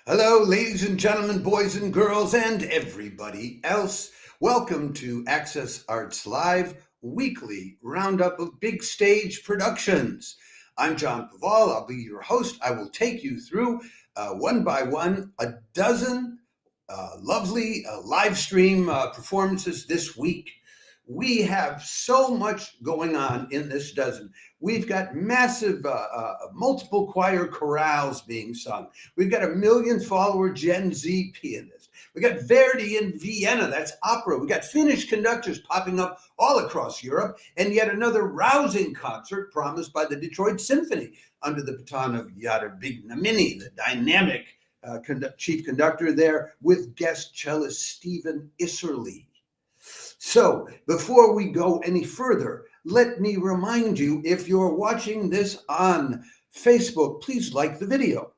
Hello, ladies and gentlemen, boys and girls, and everybody else. Welcome to Access Arts Live weekly roundup of big stage productions. I'm John Paval. I'll be your host. I will take you through one by one a dozen lovely live stream performances this week. We have so much going on in this dozen. We've got massive multiple choir chorales being sung. We've got a million follower Gen Z pianist. We got Verdi in Vienna, that's opera. We got Finnish conductors popping up all across Europe, and yet another rousing concert promised by the Detroit Symphony under the baton of Big Namini, the dynamic chief conductor there, with guest cellist Stephen Isserly. So before we go any further, let me remind you, if you're watching this on Facebook, please like the video.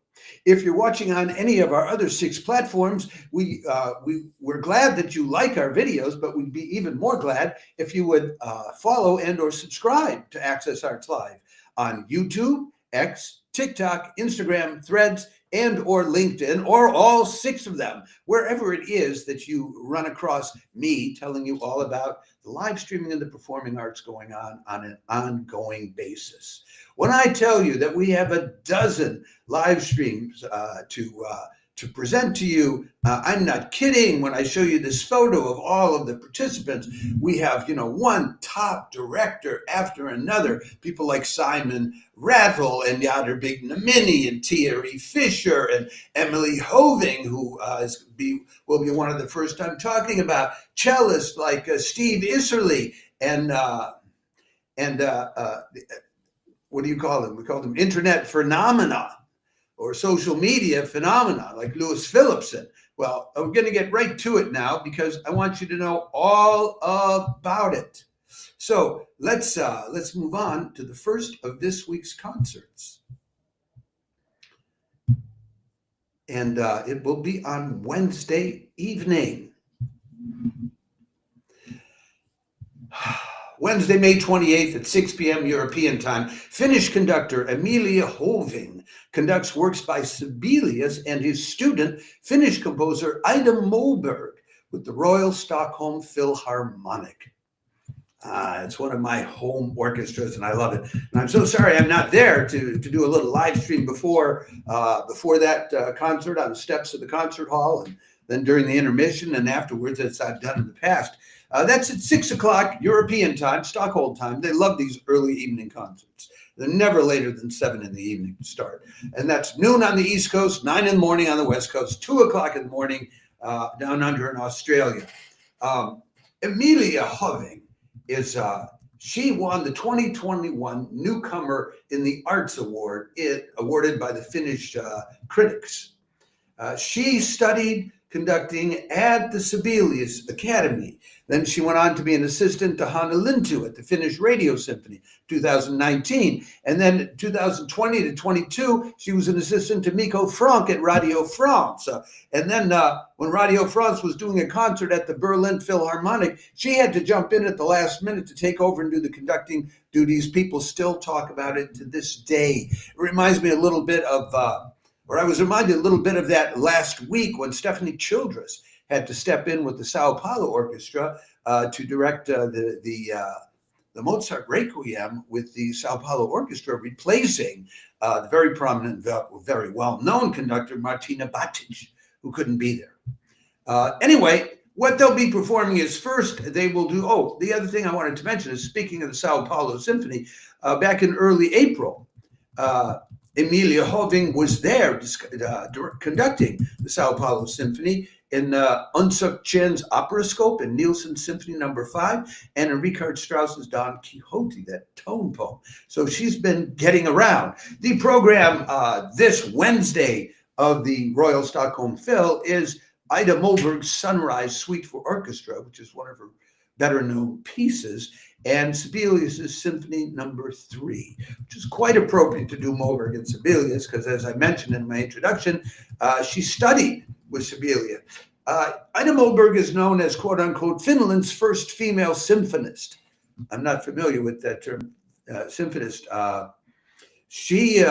If you're watching on any of our other 6 platforms, we're glad that you like our videos, but we'd be even more glad if you would follow and or subscribe to Access Arts Live on YouTube, X, TikTok, Instagram, Threads, and or LinkedIn, or all 6 of them, wherever it is that you run across me telling you all about the live streaming and the performing arts going on an ongoing basis. When I tell you that we have a dozen live streams to present to you, I'm not kidding when I show you this photo of all of the participants. We have, one top director after another, people like Simon Rattle and Big Namini and Thierry Fischer and Emilia Hoving, who will be one of the first I'm talking about, cellists like Steve Isserly and what do you call them? We call them internet phenomena or social media phenomena like Louis Philippson. Well, I'm going to get right to it now because I want you to know all about it. So let's move on to the first of this week's concerts. And it will be on Wednesday evening. Wednesday, May 28th at 6 p.m. European time, Finnish conductor Emilia Hoving conducts works by Sibelius and his student, Finnish composer Ida Moberg, with the Royal Stockholm Philharmonic. It's one of my home orchestras, and I love it. And I'm so sorry I'm not there to do a little live stream before that concert on the steps of the concert hall, and then during the intermission and afterwards, as I've done in the past. That's at 6 o'clock European time, Stockholm time. They love these early evening concerts. They're never later than 7 in the evening to start. And that's noon on the East Coast, 9 in the morning on the West Coast, 2 o'clock in the morning down under in Australia. Emilia Hoving she won the 2021 Newcomer in the Arts Award, awarded by the Finnish critics. She studied conducting at the Sibelius Academy. Then she went on to be an assistant to Hanna Lintu at the Finnish Radio Symphony, 2019. And then 2020 to 22, she was an assistant to Mikko Franck at Radio France. And then when Radio France was doing a concert at the Berlin Philharmonic, she had to jump in at the last minute to take over and do the conducting duties. People still talk about it to this day. It reminds me a little bit of I was reminded a little bit of that last week when Stephanie Childress had to step in with the Sao Paulo Orchestra to direct the Mozart Requiem with the Sao Paulo Orchestra, replacing the very prominent, very well-known conductor Martina Batic, who couldn't be there. Anyway, what they'll be performing is first they will do, the other thing I wanted to mention is, speaking of the Sao Paulo Symphony, back in early April, Emilia Hoving was there conducting the Sao Paulo Symphony in Unsuk Chen's Opera Scope and Nielsen's Symphony No. 5, and in Richard Strauss's Don Quixote, that tone poem. So she's been getting around. The program this Wednesday of the Royal Stockholm Phil is Ida Moberg's Sunrise Suite for Orchestra, which is one of her better known pieces, and Sibelius's Symphony No. 3, which is quite appropriate to do Moberg and Sibelius, because as I mentioned in my introduction, she studied with Sibelius. Ida Moberg is known as, quote unquote, Finland's first female symphonist. I'm not familiar with that term, symphonist. She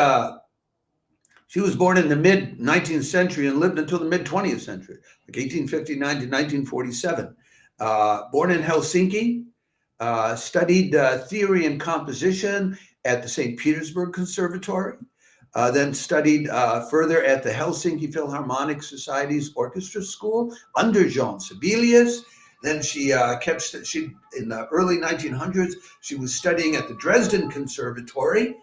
She was born in the mid-19th century and lived until the mid-20th century, like 1859 to 1947. Born in Helsinki, studied theory and composition at the St. Petersburg Conservatory, then studied further at the Helsinki Philharmonic Society's Orchestra School under Jean Sibelius. Then she in the early 1900s, she was studying at the Dresden Conservatory,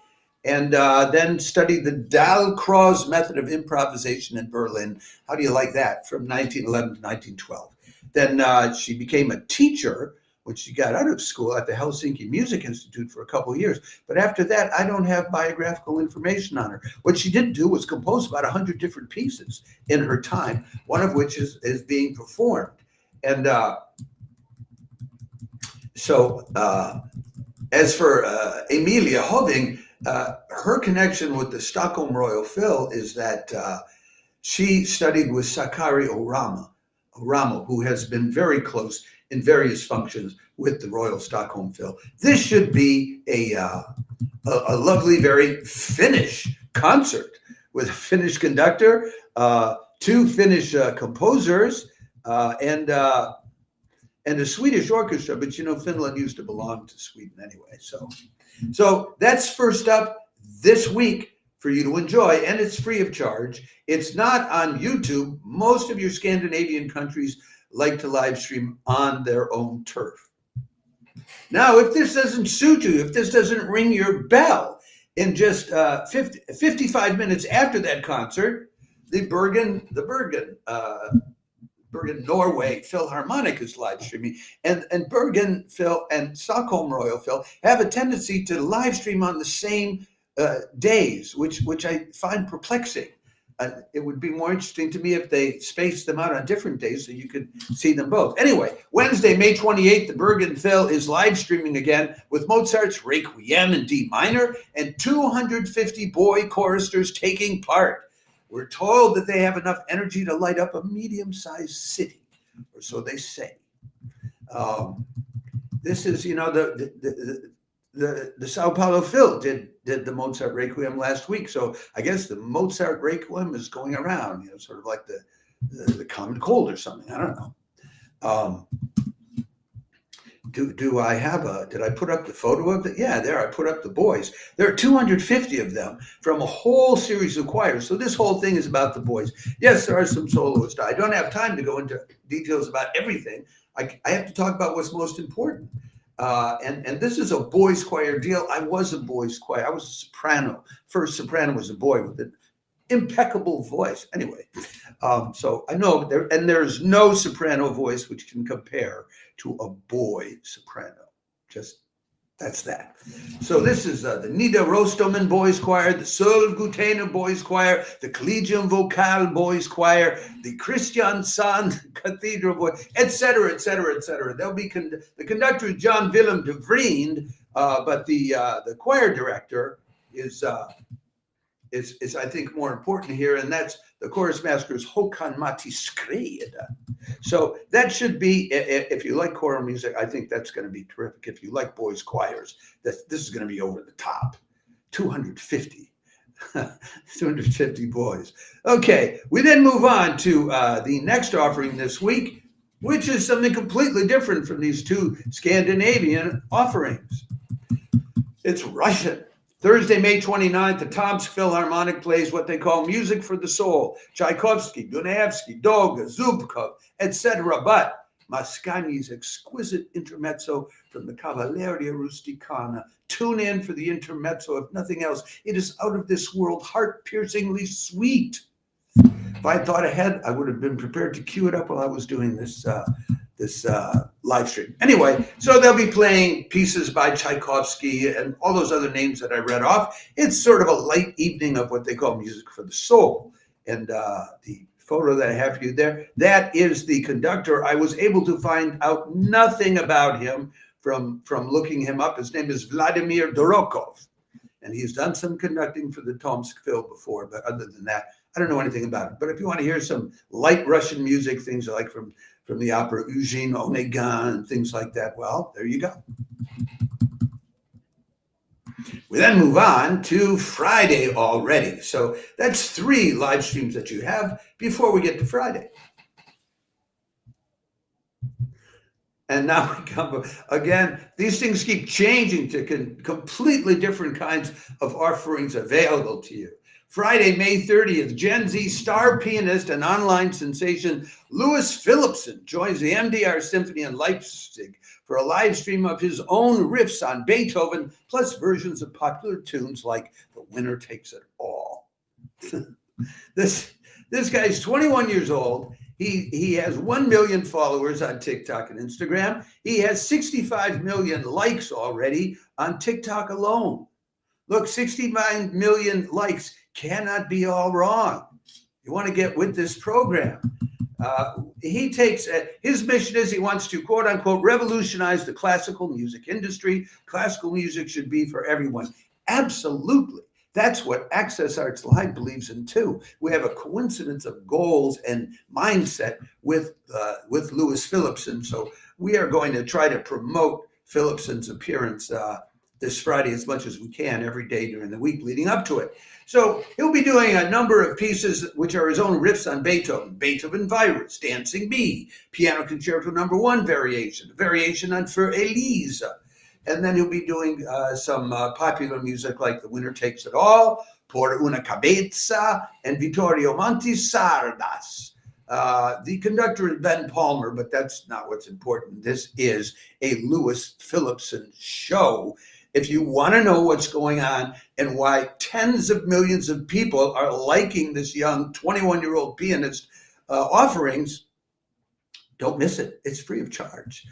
and then studied the Dahlkreuz method of improvisation in Berlin. How do you like that? From 1911 to 1912. Then she became a teacher when she got out of school at the Helsinki Music Institute for a couple of years. But after that, I don't have biographical information on her. What she did do was compose about 100 different pieces in her time, one of which is being performed. And as for Emilia Hoving, her connection with the Stockholm Royal Phil is that she studied with Sakari Oramo, who has been very close in various functions with the Royal Stockholm Phil. This should be a lovely, very Finnish concert with a Finnish conductor, two Finnish composers, and a Swedish orchestra. But you know, Finland used to belong to Sweden anyway. So that's first up this week for you to enjoy, and it's free of charge. It's not on YouTube. Most of your Scandinavian countries like to live stream on their own turf. Now, if this doesn't suit you, if this doesn't ring your bell, in just 55 minutes after that concert, the Bergen, Norway Philharmonic is live streaming, and Bergen Phil and Stockholm Royal Phil have a tendency to live stream on the same days, which I find perplexing. It would be more interesting to me if they spaced them out on different days so you could see them both. Anyway, Wednesday, May 28th, the Bergen Phil is live streaming again with Mozart's Requiem in D minor and 250 boy choristers taking part. We're told that they have enough energy to light up a medium-sized city, or so they say. This is, you know, the Sao Paulo Phil did the Mozart Requiem last week, so I guess the Mozart Requiem is going around, you know, sort of like the common cold or something. I don't know. Do I have did I put up the photo of it? Yeah, there, I put up the boys. There are 250 of them from a whole series of choirs. So this whole thing is about the boys. Yes, there are some soloists. I don't have time to go into details about everything. I have to talk about what's most important. And this is a boys choir deal. I was a boys choir. I was a soprano. First soprano was a boy with an impeccable voice. Anyway, so I know there's no soprano voice which can compare to a boy soprano. Just that's that. So this is the Nida Rostomen Boys Choir, the Sölvgutena Boys Choir, the Collegium Vocal Boys Choir, the Christian Sand Cathedral Boys, etc., etc., etc. There'll be the conductor is John Willem de Vriend, but the choir director is I think more important here, and that's the chorus master is Håkan Matti Skred. So that should be, if you like choral music, I think that's going to be terrific. If you like boys choirs, this is going to be over the top. 250 boys. Okay, we then move on to the next offering this week, which is something completely different from these two Scandinavian offerings. It's Russian. Thursday, May 29th, the Tomsk Philharmonic plays what they call music for the soul. Tchaikovsky, Dunayevsky, Doga, Zubkov, etc. But Mascagni's exquisite intermezzo from the Cavalleria Rusticana. Tune in for the intermezzo, if nothing else. It is out of this world, heart-piercingly sweet. If I had thought ahead, I would have been prepared to cue it up while I was doing this live stream. Anyway, so they'll be playing pieces by Tchaikovsky and all those other names that I read off. It's sort of a light evening of what they call music for the soul. And the photo that I have for you there, that is the conductor. I was able to find out nothing about him from looking him up. His name is Vladimir Dorokov, and he's done some conducting for the Tomsk Phil before, but other than that, I don't know anything about it. But if you want to hear some light Russian music, things like from the opera Eugene Onegin and things like that, well, there you go. We then move on to Friday already. So that's 3 live streams that you have before we get to Friday. And now we come, again, these things keep changing to completely different kinds of offerings available to you. Friday, May 30th, Gen Z star pianist and online sensation Louis Philippson joins the MDR Symphony in Leipzig for a live stream of his own riffs on Beethoven, plus versions of popular tunes like The Winner Takes It All. This guy's 21 years old. He has 1 million followers on TikTok and Instagram. He has 65 million likes already on TikTok alone. Look, 69 million likes cannot be all wrong. You want to get with this program. He takes, his mission is he wants to, quote unquote, revolutionize the classical music industry. Classical music should be for everyone. Absolutely. That's what Access Arts Live believes in too. We have a coincidence of goals and mindset with Louis Philippson. So we are going to try to promote Philippson's appearance this Friday as much as we can every day during the week leading up to it. So he'll be doing a number of pieces which are his own riffs on Beethoven, Beethoven Virus, Dancing Bee, Piano Concerto No. 1 variation, a variation on Für Elise. And then he'll be doing some popular music like The Winner Takes It All, Por una Cabeza, and Vittorio Monti's Sardas. The conductor is Ben Palmer, but that's not what's important. This is a Louis Philippson show. If you want to know what's going on and why tens of millions of people are liking this young 21-year-old pianist offerings, don't miss it. It's free of charge.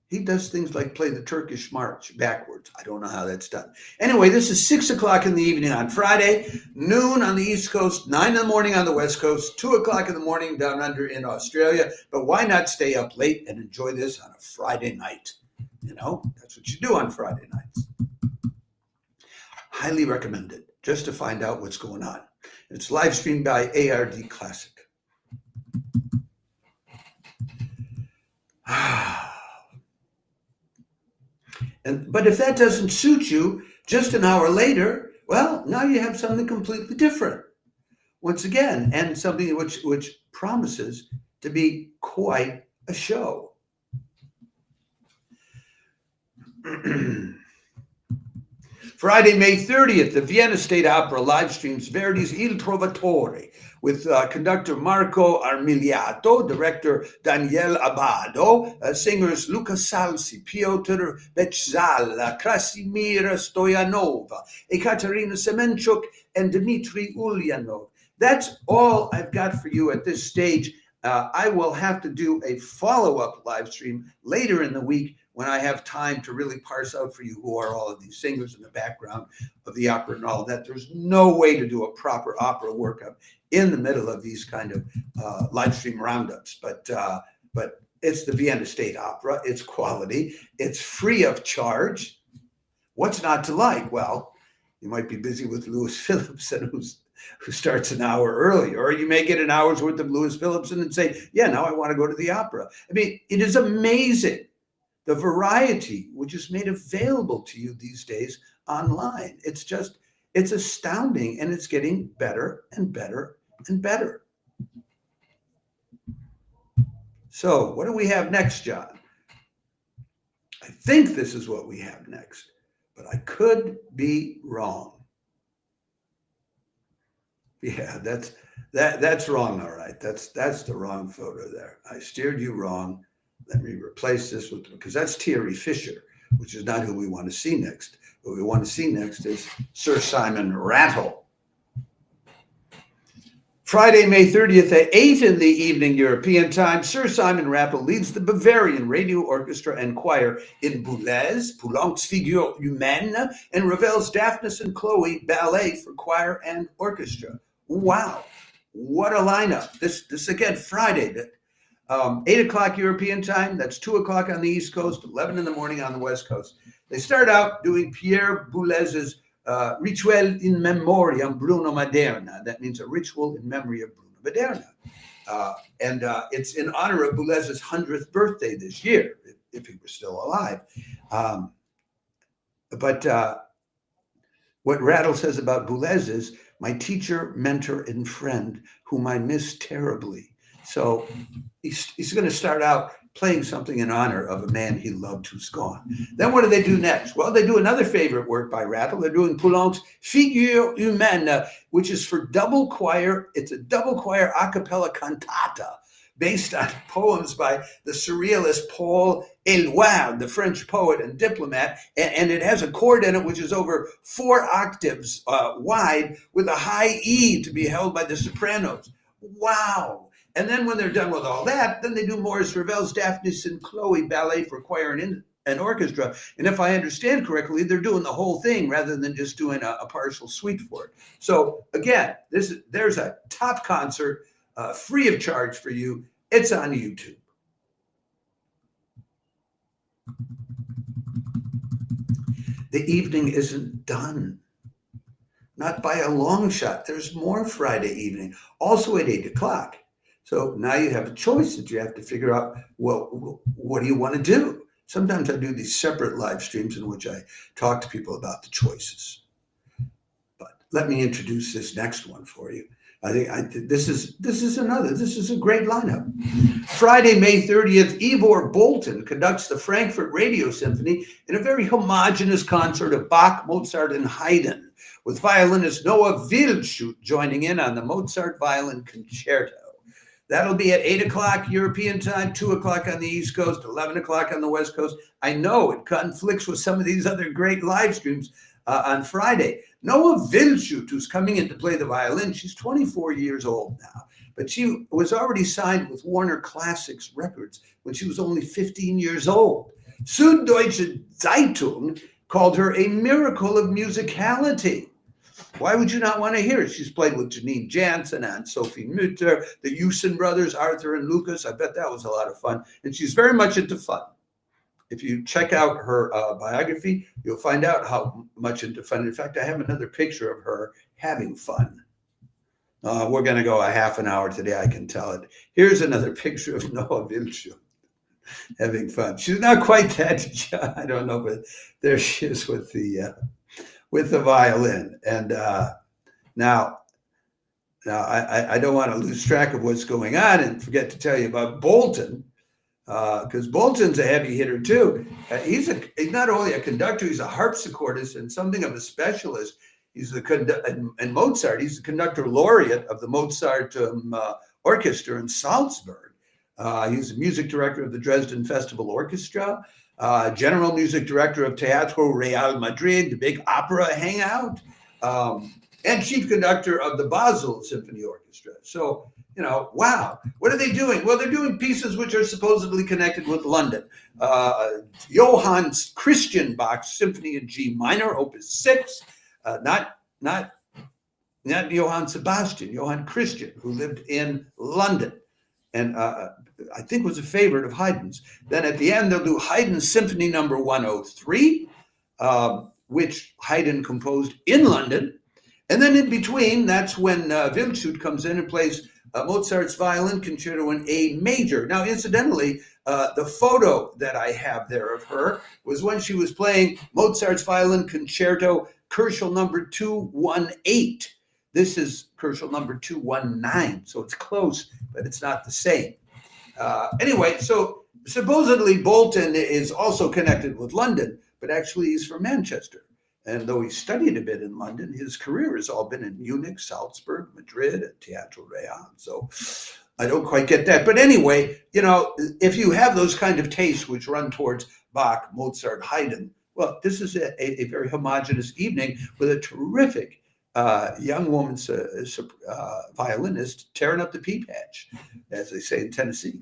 He does things like play the Turkish march backwards. I don't know how that's done. Anyway, this is 6 o'clock in the evening on Friday, noon on the East Coast, 9 in the morning on the West Coast, 2 o'clock in the morning down under in Australia. But why not stay up late and enjoy this on a Friday night? You know, that's what you do on Friday nights. Highly recommended, just to find out what's going on. It's live streamed by ARD Classic. But if that doesn't suit you, just an hour later, well, now you have something completely different. Once again, and something which promises to be quite a show. Friday, May 30th, the Vienna State Opera live streams Verdi's Il Trovatore with conductor Marco Armiliato, director Daniele Abbado, singers Luca Salsi, Piotr Bechzal, Krasimira Stoyanova, Ekaterina Semenchuk, and Dmitry Ulyanov. That's all I've got for you at this stage. I will have to do a follow-up live stream later in the week when I have time to really parse out for you who are all of these singers in the background of the opera and all that. There's no way to do a proper opera workup in the middle of these kind of live stream roundups. But it's the Vienna State Opera. It's quality. It's free of charge. What's not to like? Well, you might be busy with Louis Philippson, who starts an hour early, or you may get an hour's worth of Louis Philippson and say, yeah, now I want to go to the opera. I mean, it is amazing, the variety which is made available to you these days online. It's astounding, and it's getting better and better and better. So what do we have next, John? I think this is what we have next, but I could be wrong. Yeah, that's wrong. All right, that's the wrong photo there. I steered you wrong. Let me replace this with, because that's Thierry Fischer, which is not who we want to see next. What we want to see next is Sir Simon Rattle. Friday, May 30th at 8 in the evening European time, Sir Simon Rattle leads the Bavarian Radio Orchestra and Choir in Boulez, Poulenc's Figure Humaine, and Ravel's Daphnis and Chloe Ballet for choir and orchestra. Wow, what a lineup. This again, Friday, 8 o'clock European time, that's 2 o'clock on the East Coast, 11 in the morning on the West Coast. They start out doing Pierre Boulez's Rituel in Memoriam Bruno Maderna. That means a ritual in memory of Bruno Maderna. And it's in honor of Boulez's 100th birthday this year, if he were still alive. But what Rattle says about Boulez is my teacher, mentor, and friend, whom I miss terribly. So he's going to start out playing something in honor of a man he loved who's gone. Then what do they do next? Well, they do another favorite work by Rattle. They're doing Poulenc's Figure Humaine, which is for double choir. It's a double choir a cappella cantata based on poems by the surrealist Paul Éluard, the French poet and diplomat, and it has a chord in it which is over 4 octaves wide with a high E to be held by the sopranos. Wow. And then when they're done with all that, then they do Maurice Ravel's Daphnis and Chloe ballet for choir and orchestra. And if I understand correctly, they're doing the whole thing rather than just doing a partial suite for it. So again, there's a top concert free of charge for you. It's on YouTube. The evening isn't done. Not by a long shot. There's more Friday evening, also at 8 o'clock. So now you have a choice that you have to figure out, well, what do you want to do? Sometimes I do these separate live streams in which I talk to people about the choices. But let me introduce this next one for you. I think this is a great lineup. Friday, May 30th, Ivor Bolton conducts the Frankfurt Radio Symphony in a very homogeneous concert of Bach, Mozart, and Haydn, with violinist Noah Wildschut joining in on the Mozart Violin Concerto. That'll be at 8 o'clock European time, 2 o'clock on the East Coast, 11 o'clock on the West Coast. I know it conflicts with some of these other great live streams on Friday. Noah Wildschut, who's coming in to play the violin, she's 24 years old now, but she was already signed with Warner Classics Records when she was only 15 years old. Süddeutsche Zeitung called her a miracle of musicality. Why would you not want to hear it? She's played with Janine Jansen and Sophie Mutter, the Hewson brothers, Arthur and Lucas. I bet that was a lot of fun. And she's very much into fun. If you check out her biography, you'll find out how much into fun. In fact, I have another picture of her having fun. We're going to go a half an hour today, I can tell it. Here's another picture of Noah Wildschut having fun. She's not quite that young, I don't know, but there she is with the violin. And now I don't want to lose track of what's going on and forget to tell you about Bolton, because Bolton's a heavy hitter too. He's not only a conductor, he's a harpsichordist and something of a specialist. He's and Mozart, he's the conductor laureate of the Mozart Orchestra in Salzburg. He's the music director of the Dresden Festival Orchestra, general music director of Teatro Real Madrid, the big opera hangout, and chief conductor of the Basel Symphony Orchestra. So, wow. What are they doing? Well, they're doing pieces which are supposedly connected with London. Johann Christian Bach's Symphony in G minor, Opus 6, not Johann Sebastian, Johann Christian, who lived in London and I think was a favorite of Haydn's. Then at the end, they'll do Haydn's Symphony number 103, which Haydn composed in London. And then in between, that's when Wildschut comes in and plays Mozart's Violin Concerto in A major. Now, incidentally, the photo that I have there of her was when she was playing Mozart's Violin Concerto, Kerschel number 218. This is Kerschel number 219, so it's close, but it's not the same. Anyway, so supposedly Bolton is also connected with London, but actually he's from Manchester. And though he studied a bit in London, his career has all been in Munich, Salzburg, Madrid, and Teatro Real. So I don't quite get that. But anyway, if you have those kind of tastes which run towards Bach, Mozart, Haydn, well, this is a very homogeneous evening with a terrific young woman's violinist tearing up the pea patch, as they say in Tennessee.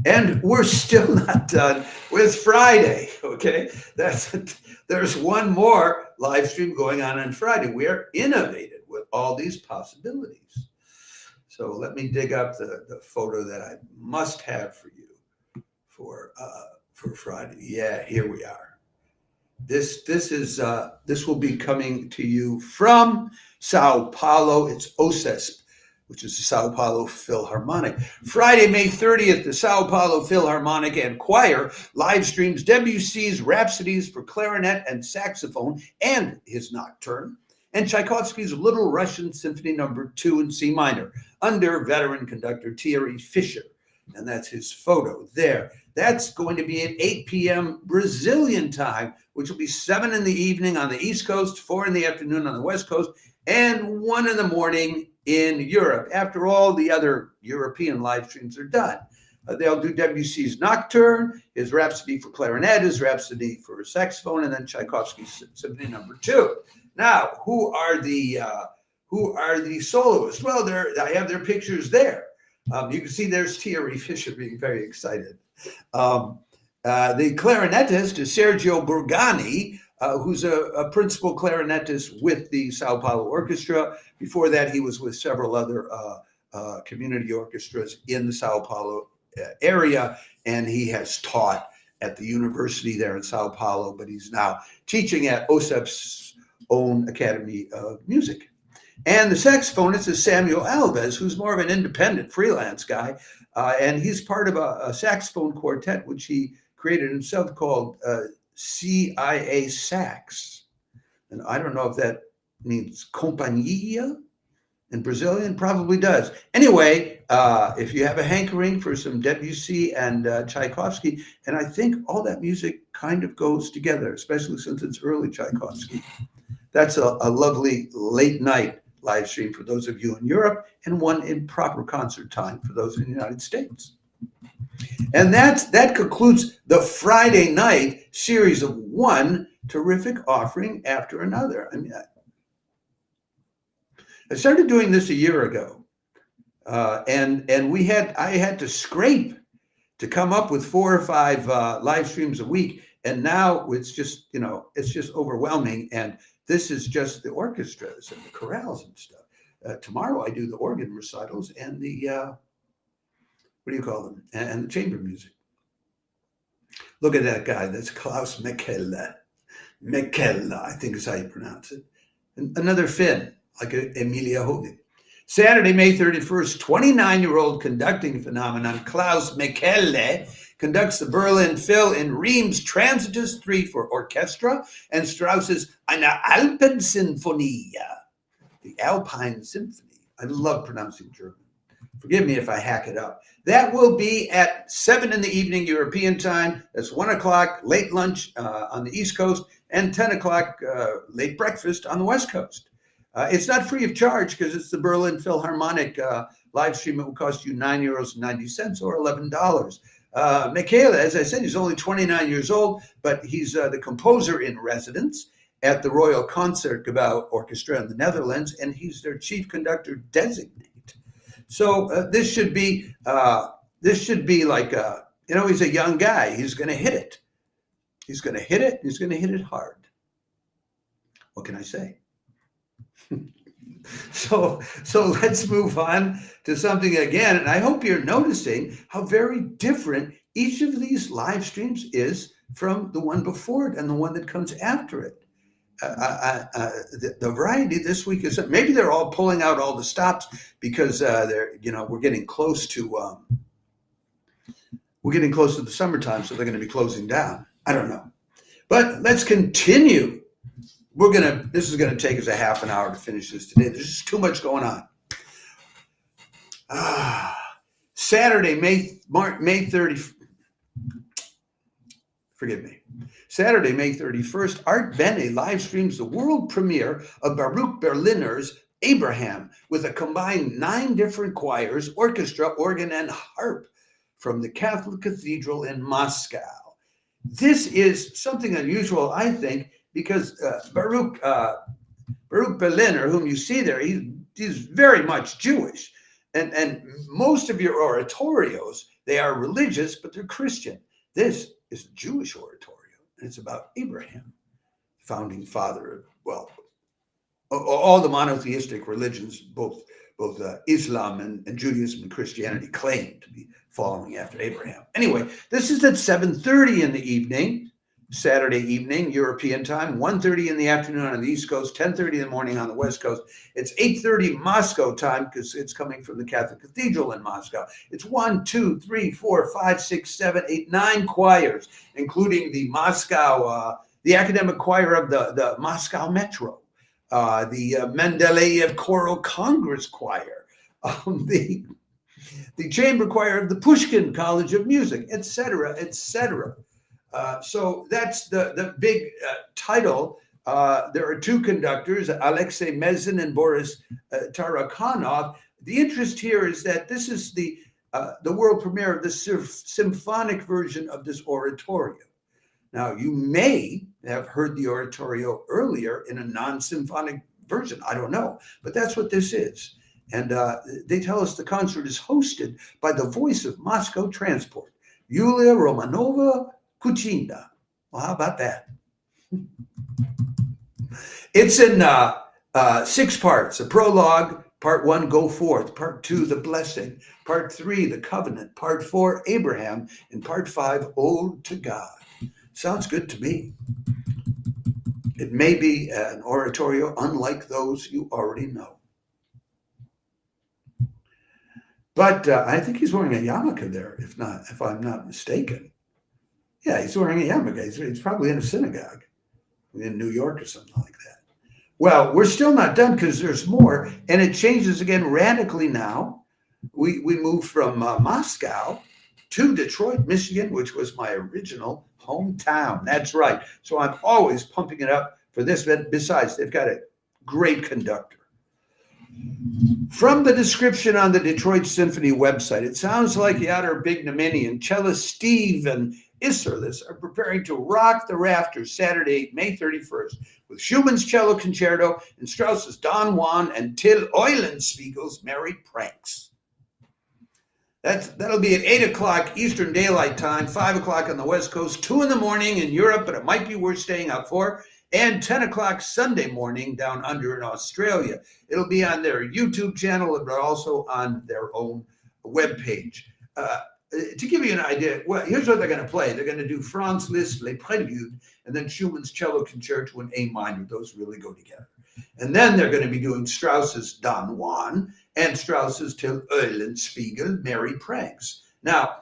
And we're still not done with Friday, okay? There's one more live stream going on Friday. We are innovative with all these possibilities. So let me dig up the photo that I must have for you for Friday. Yeah, here we are. This will be coming to you from Sao Paulo. It's OSESP, which is the Sao Paulo Philharmonic. Friday, May 30th, the Sao Paulo Philharmonic and Choir live streams Debussy's Rhapsodies for clarinet and saxophone and his Nocturne, and Tchaikovsky's Little Russian Symphony No. 2 in C minor under veteran conductor Thierry Fischer. And that's his photo there. That's going to be at 8 p.m. Brazilian time, which will be 7 in the evening on the East Coast, 4 in the afternoon on the West Coast, and 1 in the morning in Europe. After all the other European live streams are done. They'll do Debussy's Nocturne, his Rhapsody for clarinet, his Rhapsody for saxophone, and then Tchaikovsky's Symphony No. 2. Now, who are the soloists? Well, I have their pictures there. You can see there's Thierry Fischer being very excited. The clarinetist is Sergio Burgani, who's a principal clarinetist with the Sao Paulo Orchestra. Before that, he was with several other community orchestras in the Sao Paulo area, and he has taught at the university there in Sao Paulo, but he's now teaching at OSEP's own Academy of Music. And the saxophonist is Samuel Alves, who's more of an independent freelance guy, and he's part of a saxophone quartet, which he created himself called CIA Sax. And I don't know if that means companhia in Brazilian, probably does. Anyway, if you have a hankering for some Debussy and Tchaikovsky, and I think all that music kind of goes together, especially since it's early Tchaikovsky. That's a lovely late night live stream for those of you in Europe, and one in proper concert time for those in the United States. And that concludes the Friday night series of one terrific offering after another. I mean, I started doing this a year ago, and I had to scrape to come up with 4 or 5 live streams a week, and now it's just overwhelming. And this is just the orchestras and the chorales and stuff. Tomorrow I do the organ recitals and the what do you call them? And the chamber music. Look at that guy. That's Klaus Mekelle. Mekelle, I think is how you pronounce it. And another Finn, like Emilia Hoving. Saturday, May 31st, 29-year-old conducting phenomenon Klaus Mekelle conducts the Berlin Phil in Reims Transitus 3 for orchestra and Strauss's Eine Alpensinfonie, the Alpine Symphony. I love pronouncing German. Forgive me if I hack it up. That will be at 7 in the evening European time. That's 1 o'clock late lunch on the East Coast and 10 o'clock late breakfast on the West Coast. It's not free of charge because it's the Berlin Philharmonic live stream. It will cost you €9.90 or $11. Michaela, as I said, he's only 29 years old, but he's the composer in residence at the Royal Concertgebouw Orchestra in the Netherlands, and he's their chief conductor designate. So this should be like he's a young guy. He's going to hit it. He's going to hit it. He's going to hit it hard. What can I say? So let's move on to something again. And I hope you're noticing how very different each of these live streams is from the one before it and the one that comes after it. The variety this week is maybe they're all pulling out all the stops because we're getting close to the summertime, so they're going to be closing down. I don't know, but let's continue. This is going to take us a half an hour to finish this today. There's just too much going on. Saturday, May 30th. Forgive me. Saturday, May 31st, Art Bene live streams the world premiere of Baruch Berliner's Abraham with a combined 9 different choirs, orchestra, organ, and harp from the Catholic Cathedral in Moscow. This is something unusual, I think, because Baruch Berliner, whom you see there, he's very much Jewish. And most of your oratorios, they are religious, but they're Christian. This is a Jewish oratorio, and it's about Abraham, founding father of, all the monotheistic religions, both Islam and Judaism and Christianity claim to be following after Abraham. Anyway, this is at 7:30 in the evening. Saturday evening, European time, 1:30 in the afternoon on the East Coast, 10:30 in the morning on the West Coast. It's 8:30 Moscow time because it's coming from the Catholic Cathedral in Moscow. It's 1, 2, 3, 4, 5, 6, 7, 8, 9 choirs, including the Moscow, the academic choir of the Moscow Metro, the Mendeleev Choral Congress Choir, the chamber choir of the Pushkin College of Music, etc., etc. So that's the big title. There are two conductors, Alexei Mezin and Boris Tarakanov. The interest here is that this is the world premiere of the symphonic version of this oratorio. Now, you may have heard the oratorio earlier in a non-symphonic version. I don't know, but that's what this is. And they tell us the concert is hosted by the voice of Moscow Transport, Yulia Romanova Kuchina. Well, how about that? It's in 6 parts: a prologue, part 1, Go Forth, part 2, The Blessing, part 3, The Covenant, part 4, Abraham, and part 5, Ode to God. Sounds good to me. It may be an oratorio unlike those you already know. But I think he's wearing a yarmulke there, if I'm not mistaken. Yeah, he's wearing a yarmulke. He's probably in a synagogue in New York or something like that. Well, we're still not done because there's more, and it changes again radically now. We moved from Moscow to Detroit, Michigan, which was my original hometown. That's right. So I'm always pumping it up for this. Besides, they've got a great conductor. From the description on the Detroit Symphony website, it sounds like Yadar Bignamini and cellist Steven Isserlis are preparing to rock the rafters Saturday, May 31st, with Schumann's Cello Concerto and Strauss's Don Juan and Till Eulenspiegel's Merry Pranks. That'll be at 8 o'clock Eastern Daylight Time, 5 o'clock on the West Coast, 2 in the morning in Europe, but it might be worth staying up for, and 10 o'clock Sunday morning down under in Australia. It'll be on their YouTube channel, but also on their own webpage. To give you an idea, well, here's what they're going to play. They're going to do Franz Liszt, Les Préludes, and then Schumann's Cello Concerto in A minor. Those really go together. And then they're going to be doing Strauss's Don Juan and Strauss's Till Eulenspiegel, Merry Pranks. Now,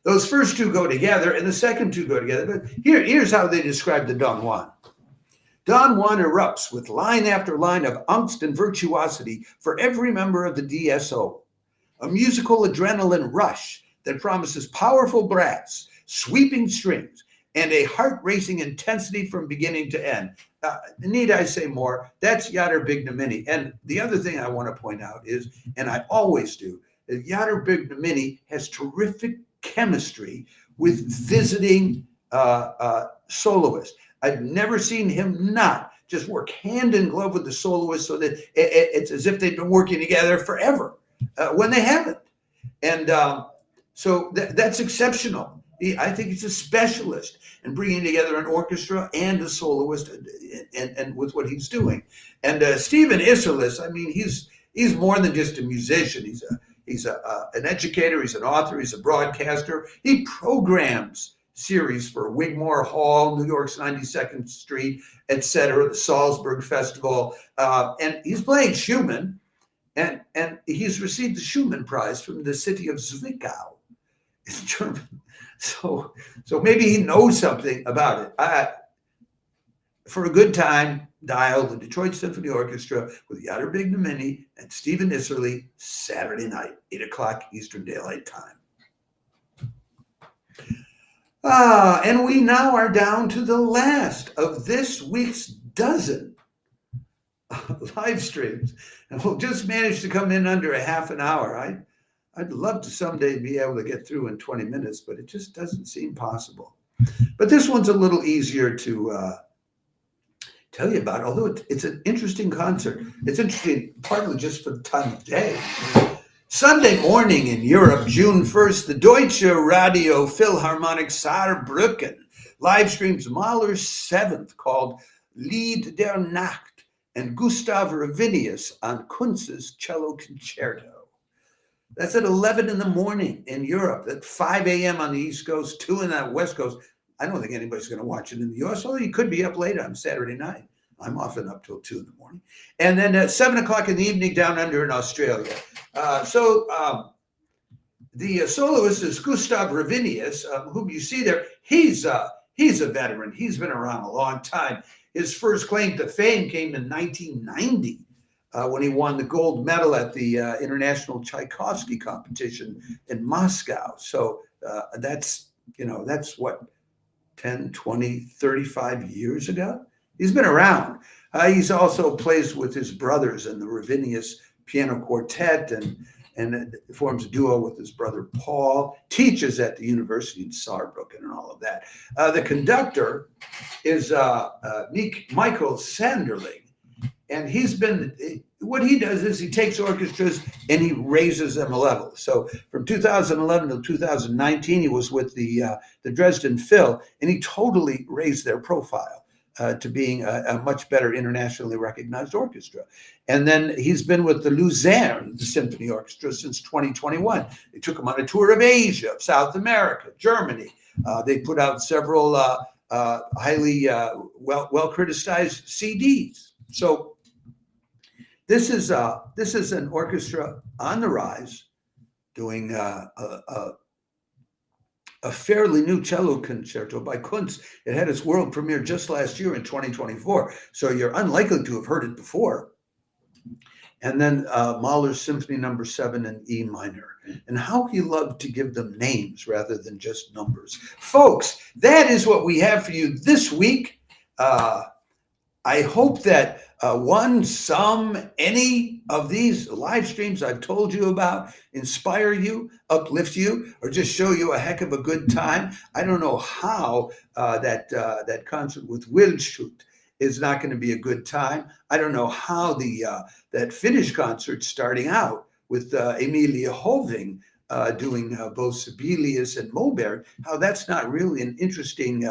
those first two go together, and the second two go together. But here's how they describe the Don Juan. Don Juan erupts with line after line of angst and virtuosity for every member of the DSO. A musical adrenaline rush that promises powerful brass, sweeping strings, and a heart-racing intensity from beginning to end. Need I say more? That's Yadar Bignamini. And the other thing I want to point out is, and I always do, that Yadar Bignamini has terrific chemistry with visiting soloists. I've never seen him not just work hand in glove with the soloist so that it's as if they've been working together forever when they haven't. And so that's exceptional. I think he's a specialist in bringing together an orchestra and a soloist and with what he's doing. And Steven Isserlis, I mean, he's more than just a musician. He's an educator, he's an author, he's a broadcaster. He programs series for Wigmore Hall, New York's 92nd Street, etc., the Salzburg Festival. And he's playing Schumann, and he's received the Schumann Prize from the city of Zwickau in Germany. So maybe he knows something about it. For a good time, dial the Detroit Symphony Orchestra with Yadar Bignamini and Steven Isserlis Saturday night, 8 o'clock Eastern Daylight Time. And we now are down to the last of this week's dozen live streams. And we'll just manage to come in under a half an hour. I'd love to someday be able to get through in 20 minutes, but it just doesn't seem possible. But this one's a little easier to tell you about, although it's an interesting concert. It's interesting partly just for the time of day. Sunday morning in Europe, June 1st, the Deutsche Radio Philharmonic Saarbrücken live streams Mahler's 7th called Lied der Nacht and Gustav Ravinius on Kuntz's Cello Concerto. That's at 11 in the morning in Europe, at 5 a.m. on the East Coast, 2 in the West Coast. I don't think anybody's going to watch it in the U.S., although you could be up late on Saturday night. I'm often up till 2 in the morning. And then at 7 o'clock in the evening down under in Australia. The soloist is Gustav Ravinius, whom you see there. He's a veteran. He's been around a long time. His first claim to fame came in 1990 when he won the gold medal at the International Tchaikovsky competition in Moscow. So that's what, 10, 20, 35 years ago? He's been around. He's also plays with his brothers in the Ravinius Piano Quartet and forms a duo with his brother Paul, teaches at the University in Saarbrücken and all of that. The conductor is Michael Sanderling, and what he does is he takes orchestras and he raises them a level. So from 2011 to 2019, he was with the Dresden Phil, and he totally raised their profile to being a much better internationally recognized orchestra. And then he's been with the Lucerne Symphony Orchestra since 2021. They took him on a tour of Asia, South America, Germany. They put out several highly well-criticized CDs. So this is an orchestra on the rise, doing a fairly new cello concerto by Kunz. It had its world premiere just last year in 2024, so you're unlikely to have heard it before. And then Mahler's Symphony No. 7 in E minor. And how he loved to give them names rather than just numbers. Folks, that is what we have for you this week. I hope that any of these live streams I've told you about inspire you, uplift you, or just show you a heck of a good time. I don't know how that concert with Wildschut is not going to be a good time. I don't know how that Finnish concert starting out with Emilia Hoving doing both Sibelius and Moberg, how that's not really an interesting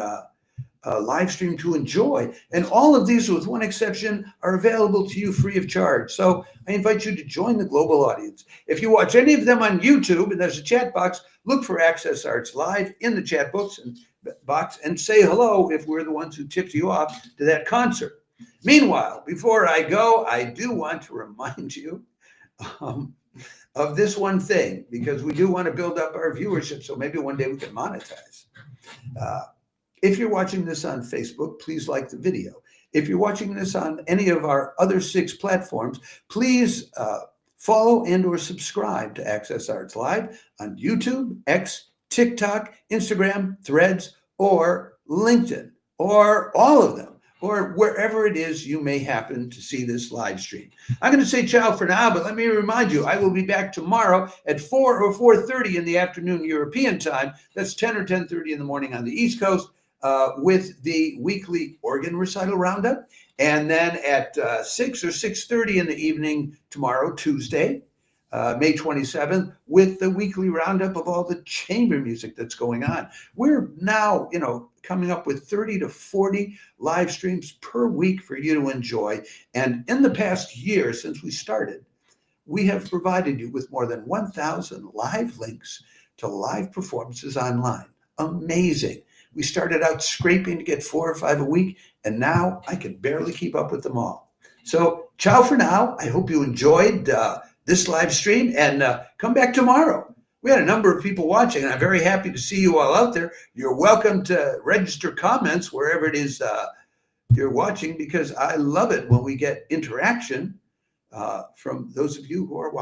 live stream to enjoy. And all of these, with one exception, are available to you free of charge. So I invite you to join the global audience. If you watch any of them on YouTube, and there's a chat box, look for Access Arts Live in the chat box and say hello if we're the ones who tipped you off to that concert. Meanwhile, before I go, I do want to remind you of this one thing, because we do want to build up our viewership, so maybe one day we can monetize. If you're watching this on Facebook, please like the video. If you're watching this on any of our other 6 platforms, please follow and or subscribe to Access Arts Live on YouTube, X, TikTok, Instagram, Threads, or LinkedIn, or all of them, or wherever it is you may happen to see this live stream. I'm going to say ciao for now, but let me remind you, I will be back tomorrow at 4 or 4:30 in the afternoon European time. That's 10 or 10:30 in the morning on the East Coast. With the weekly organ recital roundup, and then at 6 or 6:30 in the evening tomorrow, Tuesday, May 27th, with the weekly roundup of all the chamber music that's going on. We're now, coming up with 30 to 40 live streams per week for you to enjoy. And in the past year, since we started, we have provided you with more than 1,000 live links to live performances online. Amazing. We started out scraping to get 4 or 5 a week, and now I can barely keep up with them all. So ciao for now. I hope you enjoyed this live stream, and come back tomorrow. We had a number of people watching, and I'm very happy to see you all out there. You're welcome to register comments wherever it is you're watching, because I love it when we get interaction from those of you who are watching.